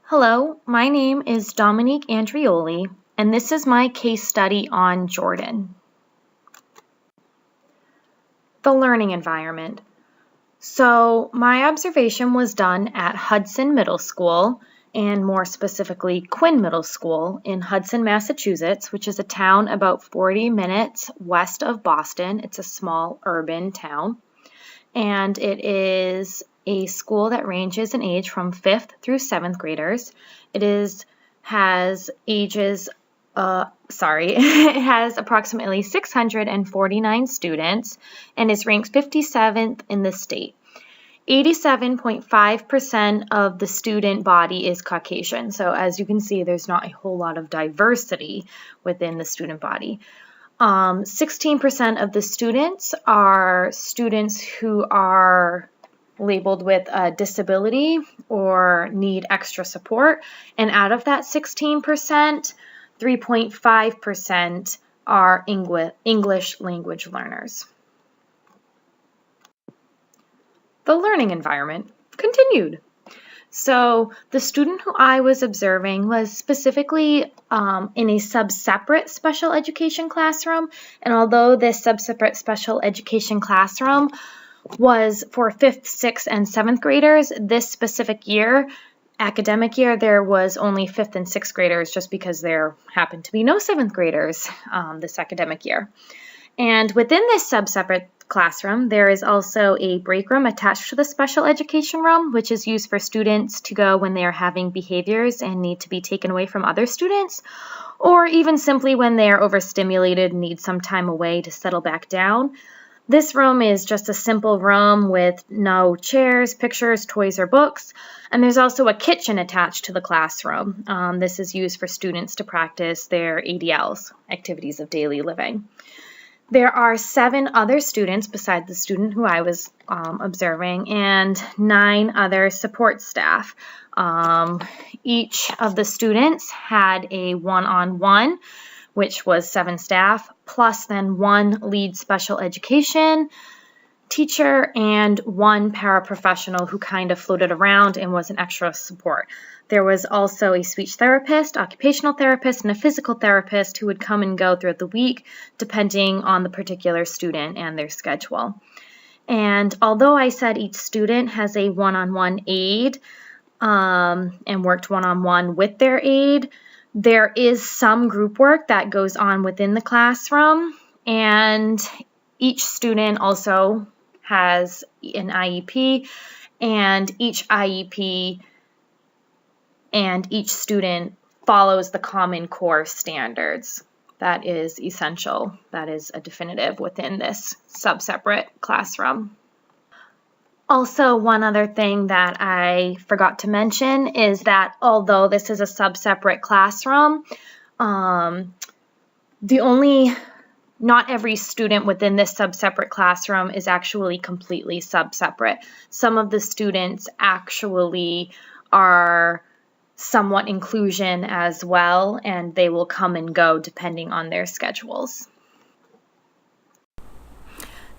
Hello, my name is Dominique Andreoli, and this is my case study on Jordan. The learning environment. So my observation was done at Hudson Middle School, and more specifically Quinn Middle School in Hudson, Massachusetts, which is a town about 40 minutes west of Boston. It's a small urban town, and it is a school that ranges in age from 5th through 7th graders. It has approximately 649 students and is ranked 57th in the state. 87.5% of the student body is Caucasian. So as you can see, there's not a whole lot of diversity within the student body. 16% of the students are students who are labeled with a disability or need extra support. And out of that 16%, 3.5% are English language learners. The learning environment continued. So the student who I was observing was specifically in a sub-separate special education classroom. And although this sub-separate special education classroom was for 5th, 6th, and 7th graders, this specific academic year, there was only 5th and 6th graders just because there happened to be no 7th graders this academic year. And within this sub-separate classroom, there is also a break room attached to the special education room, which is used for students to go when they are having behaviors and need to be taken away from other students, or even simply when they are overstimulated and need some time away to settle back down. This room is just a simple room with no chairs, pictures, toys, or books, and there's also a kitchen attached to the classroom. This is used for students to practice their ADLs, activities of daily living. There are 7 other students besides the student who I was observing and 9 other support staff. Each of the students had a one-on-one, which was 7 staff, plus then 1 lead special education teacher and 1 paraprofessional who kind of floated around and was an extra support. There was also a speech therapist, occupational therapist, and a physical therapist who would come and go throughout the week depending on the particular student and their schedule. And although I said each student has a one-on-one aide and worked one-on-one with their aide, there is some group work that goes on within the classroom, and each student also has an IEP, and each IEP and each student follows the Common Core standards. That is essential. That is a definitive within this sub-separate classroom. Also, one other thing that I forgot to mention is that although this is a sub-separate classroom, not every student within this sub-separate classroom is actually completely sub-separate. Some of the students actually are somewhat inclusion as well, and they will come and go depending on their schedules.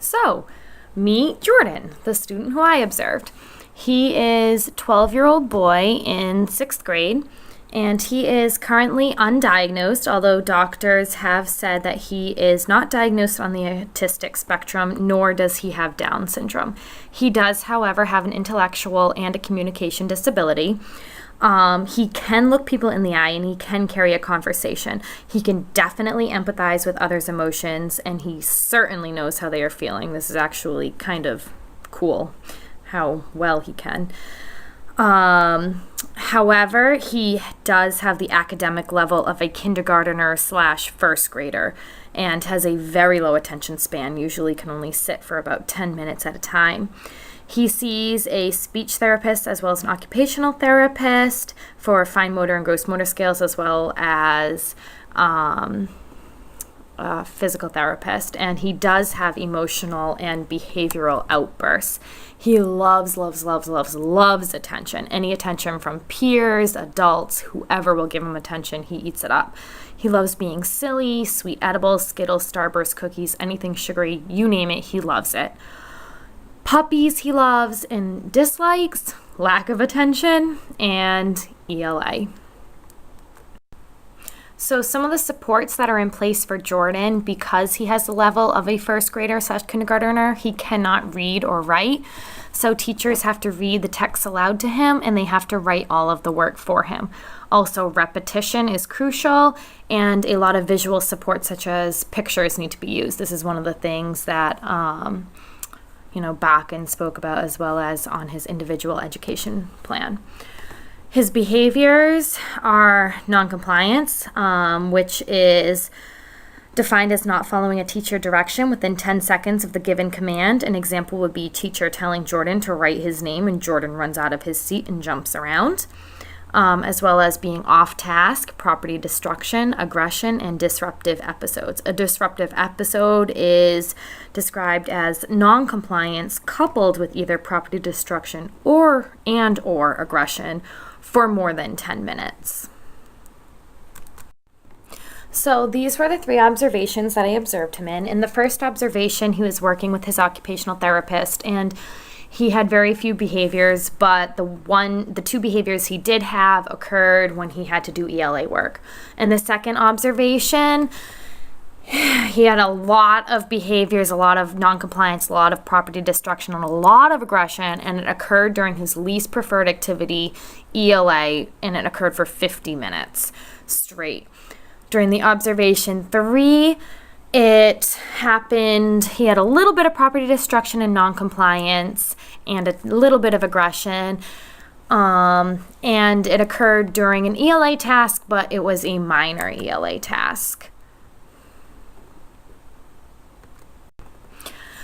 So, meet Jordan, the student who I observed. He is a 12-year-old boy in 6th grade, and he is currently undiagnosed, although doctors have said that he is not diagnosed on the autistic spectrum, nor does he have Down syndrome. He does, however, have an intellectual and a communication disability. He can look people in the eye and he can carry a conversation. He can definitely empathize with others' emotions, and he certainly knows how they are feeling. This is actually kind of cool how well he can. However, he does have the academic level of a kindergartner / first grader and has a very low attention span, usually can only sit for about 10 minutes at a time. He sees a speech therapist as well as an occupational therapist for fine motor and gross motor skills, as well as a physical therapist, and he does have emotional and behavioral outbursts. He loves attention. Any attention from peers, adults, whoever will give him attention, he eats it up. He loves being silly, sweet edibles, Skittles, Starburst cookies, anything sugary, you name it, he loves it. puppies he loves and dislikes, lack of attention, and ELA. So some of the supports that are in place for Jordan, because he has the level of a first grader / kindergartner, he cannot read or write. So teachers have to read the text aloud to him, and they have to write all of the work for him. Also, repetition is crucial, and a lot of visual support such as pictures need to be used. This is one of the things that Bakken spoke about, as well as on his individual education plan. His behaviors are noncompliance, which is defined as not following a teacher direction within 10 seconds of the given command. An example would be teacher telling Jordan to write his name and Jordan runs out of his seat and jumps around, as well as being off task, property destruction, aggression, and disruptive episodes. A disruptive episode is described as noncompliance coupled with either property destruction or aggression for more than 10 minutes. So these were the 3 observations that I observed him in. In the first observation, he was working with his occupational therapist, and he had very few behaviors, but the 2 behaviors he did have occurred when he had to do ELA work. In the second observation, he had a lot of behaviors, a lot of noncompliance, a lot of property destruction, and a lot of aggression, and it occurred during his least preferred activity, ELA, and it occurred for 50 minutes straight. During the observation 3, it happened, he had a little bit of property destruction and noncompliance and a little bit of aggression, and it occurred during an ELA task, but it was a minor ELA task.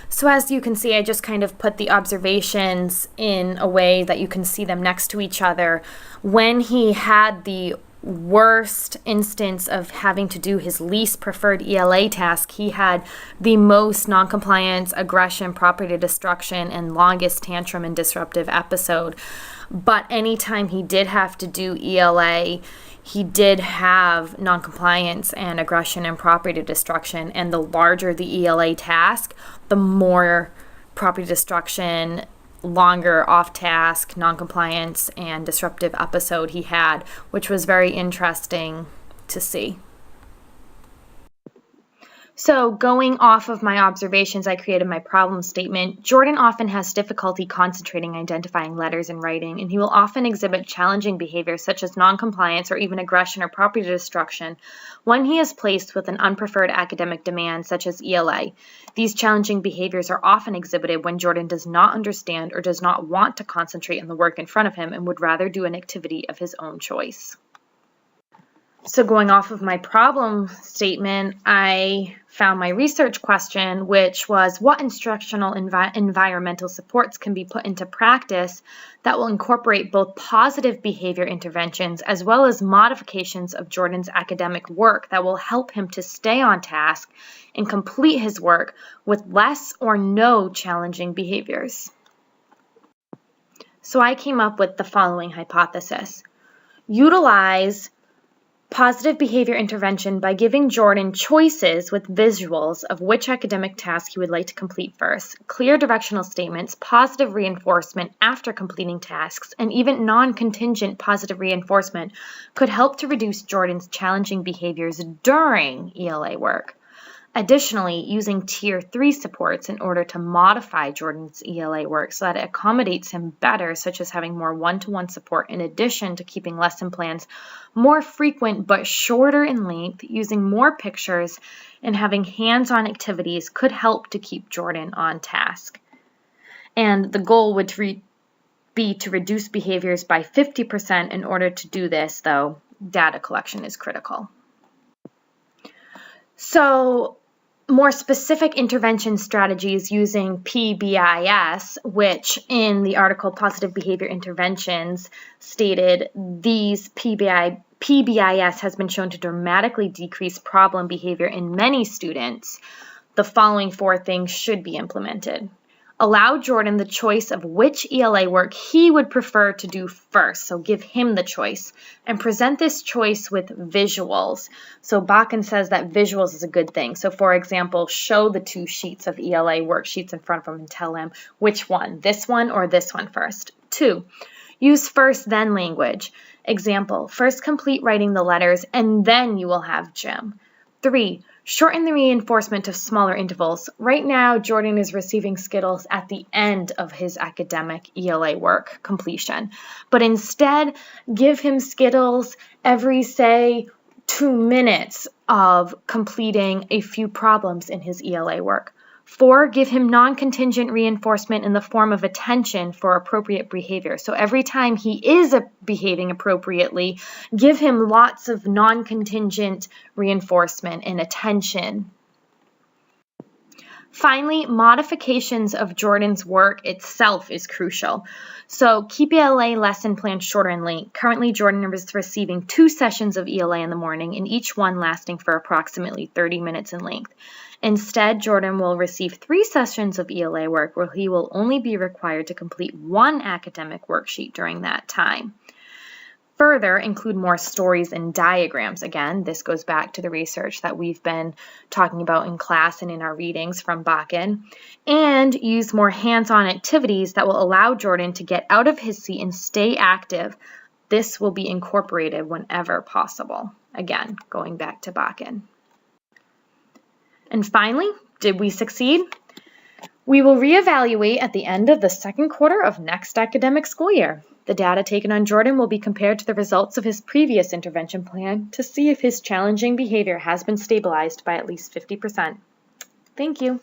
So as you can see, I just kind of put the observations in a way that you can see them next to each other. When he had the worst instance of having to do his least preferred ELA task, he had the most noncompliance, aggression, property destruction, and longest tantrum and disruptive episode. But anytime he did have to do ELA, he did have noncompliance and aggression and property destruction, and the larger the ELA task, the more property destruction, longer off-task, noncompliance, and disruptive episode he had, which was very interesting to see. So going off of my observations, I created my problem statement. Jordan often has difficulty concentrating, identifying letters, and writing, and he will often exhibit challenging behaviors such as noncompliance or even aggression or property destruction when he is placed with an unpreferred academic demand such as ELA. These challenging behaviors are often exhibited when Jordan does not understand or does not want to concentrate on the work in front of him and would rather do an activity of his own choice. So going off of my problem statement, I found my research question, which was what instructional environmental supports can be put into practice that will incorporate both positive behavior interventions as well as modifications of Jordan's academic work that will help him to stay on task and complete his work with less or no challenging behaviors. So I came up with the following hypothesis. Utilize positive behavior intervention by giving Jordan choices with visuals of which academic task he would like to complete first, clear directional statements, positive reinforcement after completing tasks, and even non-contingent positive reinforcement could help to reduce Jordan's challenging behaviors during ELA work. Additionally, using Tier 3 supports in order to modify Jordan's ELA work so that it accommodates him better, such as having more one-to-one support in addition to keeping lesson plans more frequent but shorter in length, using more pictures, and having hands-on activities could help to keep Jordan on task. And the goal would be to reduce behaviors by 50%. In order to do this, though, data collection is critical. So, more specific intervention strategies using PBIS, which in the article Positive Behavior Interventions stated these PBIS has been shown to dramatically decrease problem behavior in many students. The following 4 things should be implemented. Allow Jordan the choice of which ELA work he would prefer to do first, so give him the choice, and present this choice with visuals. So Bakken says that visuals is a good thing. So for example, show the 2 sheets of ELA worksheets in front of him and tell him which one, this one or this one first. 2, use first then language. Example, first complete writing the letters and then you will have gym. 3, shorten the reinforcement to smaller intervals. Right now, Jordan is receiving Skittles at the end of his academic ELA work completion. But instead, give him Skittles every, say, 2 minutes of completing a few problems in his ELA work. 4, give him non-contingent reinforcement in the form of attention for appropriate behavior. So every time he is behaving appropriately, give him lots of non-contingent reinforcement and attention. Finally, modifications of Jordan's work itself is crucial. So keep ELA lesson plan shorter in length. Currently, Jordan is receiving 2 sessions of ELA in the morning, and each one lasting for approximately 30 minutes in length. Instead, Jordan will receive 3 sessions of ELA work where he will only be required to complete 1 academic worksheet during that time. Further, include more stories and diagrams. Again, this goes back to the research that we've been talking about in class and in our readings from Bakken. And use more hands-on activities that will allow Jordan to get out of his seat and stay active. This will be incorporated whenever possible. Again, going back to Bakken. And finally, did we succeed? We will reevaluate at the end of the 2nd quarter of next academic school year. The data taken on Jordan will be compared to the results of his previous intervention plan to see if his challenging behavior has been stabilized by at least 50%. Thank you.